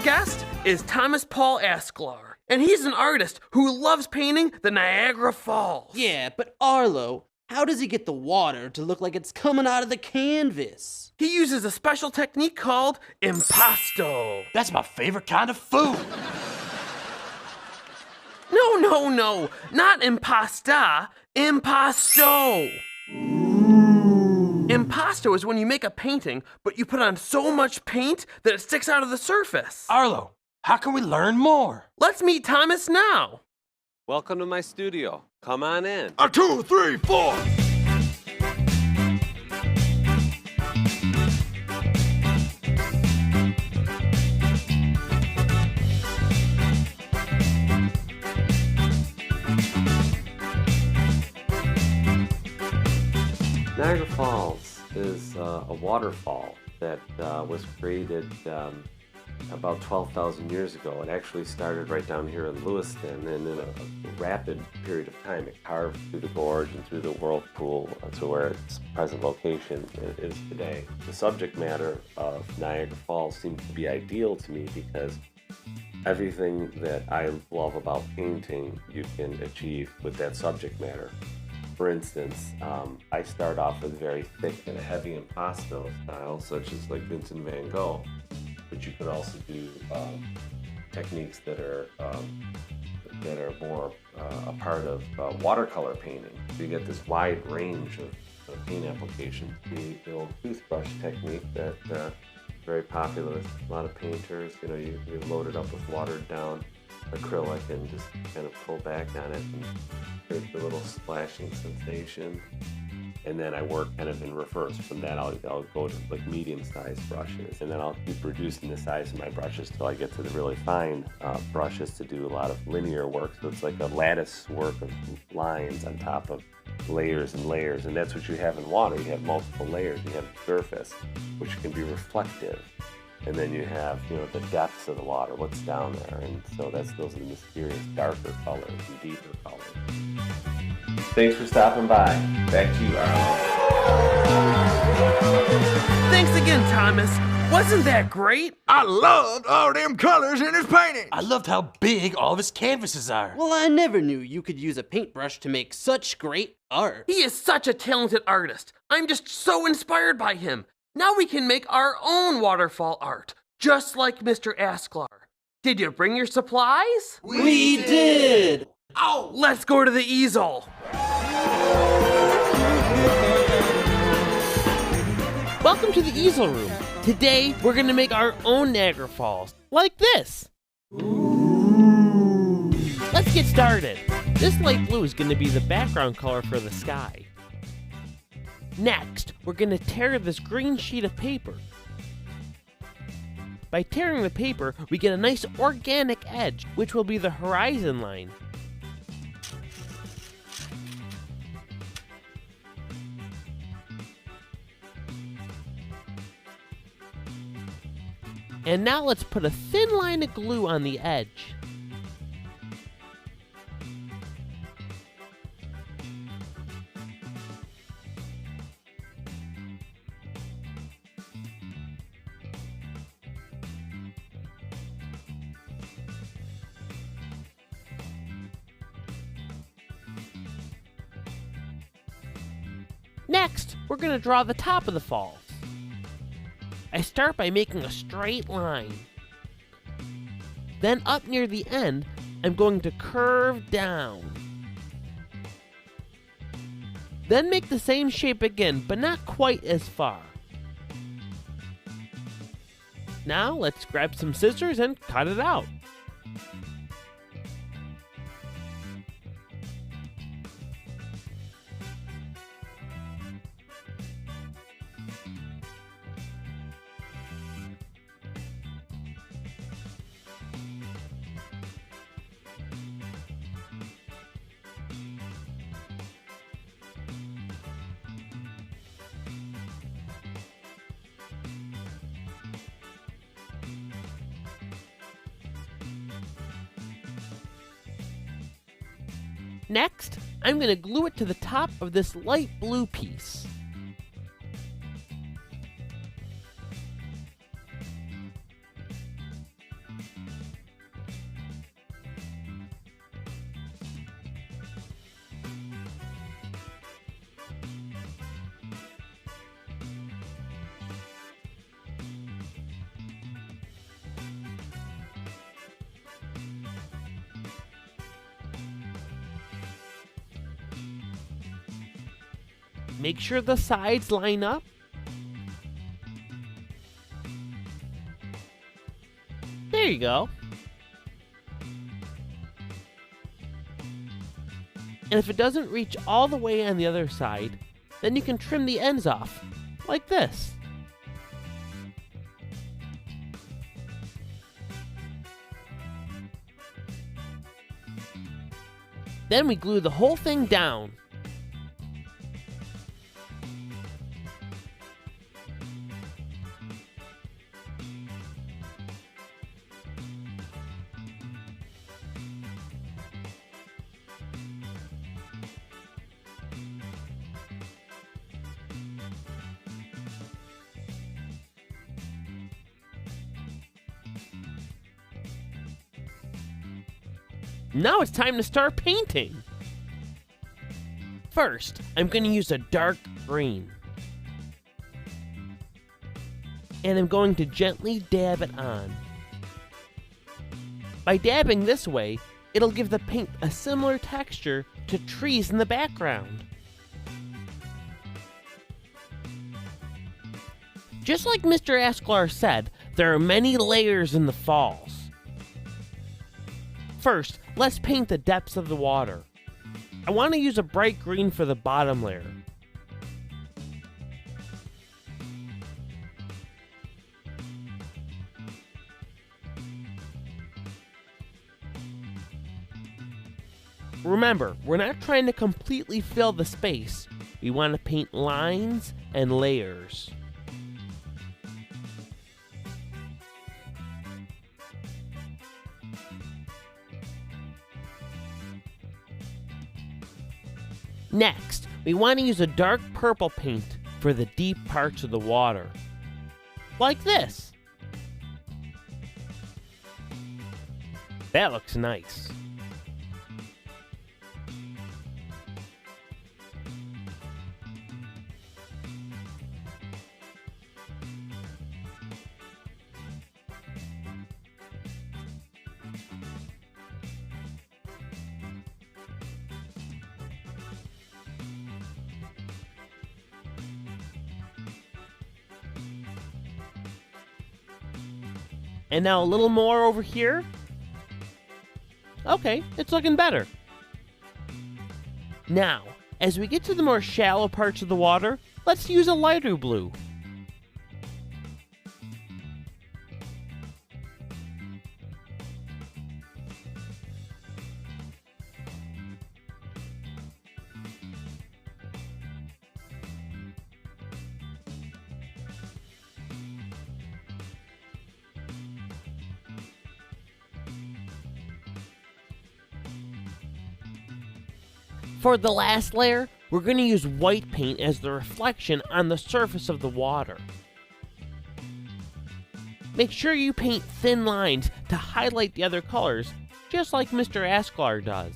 guest is Thomas Paul Asklar, and he's an artist who loves painting the Niagara Falls. Yeah, but Arlo, how does he get the water to look like it's coming out of the canvas? He uses a special technique called impasto. That's my favorite kind of food. No, not impasta, impasto. Impasto is when you make a painting, but you put on so much paint that it sticks out of the surface. Arlo, how can we learn more? Let's meet Thomas now. Welcome to my studio. Come on in. 2, 3, 4. Niagara Falls is a waterfall that was created about 12,000 years ago. It actually started right down here in Lewiston, and in a rapid period of time it carved through the gorge and through the whirlpool to where its present location is today. The subject matter of Niagara Falls seems to be ideal to me because everything that I love about painting you can achieve with that subject matter. For instance, I start off with very thick and heavy impasto style, such as like Vincent van Gogh. But you could also do techniques that are more a part of watercolor painting. So you get this wide range of paint applications. The old toothbrush technique that is very popular with a lot of painters. You know, you load it up with watered down acrylic and just kind of pull back on it and create the little splashing sensation. And then I work kind of in reverse. From that, I'll go to like medium-sized brushes, and then I'll keep reducing the size of my brushes till I get to the really fine brushes to do a lot of linear work. So it's like a lattice work of lines on top of layers and layers, and that's what you have in water. You have multiple layers. You have the surface, which can be reflective, and then you have, you know, the depths of the water, what's down there, and so those are the mysterious darker colors and deeper colors. Thanks for stopping by. Back to you, Arlo. Thanks again, Thomas. Wasn't that great? I loved all them colors in his painting. I loved how big all of his canvases are. Well, I never knew you could use a paintbrush to make such great art. He is such a talented artist. I'm just so inspired by him. Now we can make our own waterfall art, just like Mr. Asklar. Did you bring your supplies? We did! Oh, let's go to the easel. Welcome to the easel room. Today, we're gonna make our own Niagara Falls, like this. Let's get started. This light blue is gonna be the background color for the sky. Next, we're gonna tear this green sheet of paper. By tearing the paper, we get a nice organic edge, which will be the horizon line. And now let's put a thin line of glue on the edge. Next, we're going to draw the top of the falls. I start by making a straight line. Then up near the end, I'm going to curve down. Then make the same shape again, but not quite as far. Now let's grab some scissors and cut it out. Next, I'm going to glue it to the top of this light blue piece. Make sure the sides line up. There you go. And if it doesn't reach all the way on the other side, then you can trim the ends off, like this. Then we glue the whole thing down. Now it's time to start painting. First, I'm going to use a dark green. And I'm going to gently dab it on. By dabbing this way, it'll give the paint a similar texture to trees in the background. Just like Mr. Asklar said, there are many layers in the falls. First, let's paint the depths of the water. I want to use a bright green for the bottom layer. Remember, we're not trying to completely fill the space. We want to paint lines and layers. Next, we want to use a dark purple paint for the deep parts of the water. Like this. That looks nice. And now a little more over here. Okay, it's looking better. Now, as we get to the more shallow parts of the water, let's use a lighter blue. For the last layer, we're going to use white paint as the reflection on the surface of the water. Make sure you paint thin lines to highlight the other colors, just like Mr. Asklar does.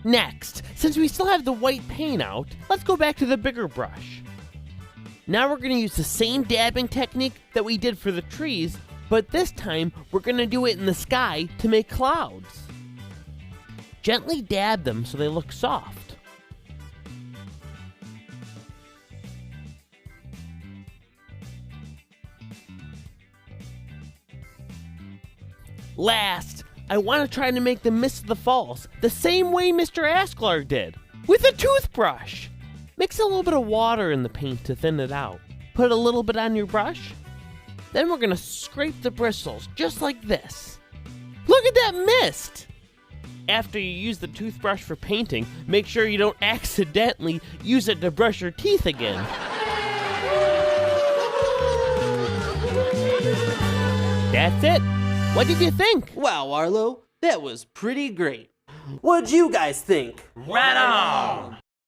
Next, since we still have the white paint out, let's go back to the bigger brush. Now we're going to use the same dabbing technique that we did for the trees, but this time we're going to do it in the sky to make clouds. Gently dab them so they look soft. Last, I want to try to make the mist of the falls the same way Mr. Asklar did, with a toothbrush. Mix a little bit of water in the paint to thin it out. Put a little bit on your brush. Then we're going to scrape the bristles, just like this. Look at that mist! After you use the toothbrush for painting, make sure you don't accidentally use it to brush your teeth again. That's it. What did you think? Wow, Arlo, that was pretty great. What'd you guys think? Right on!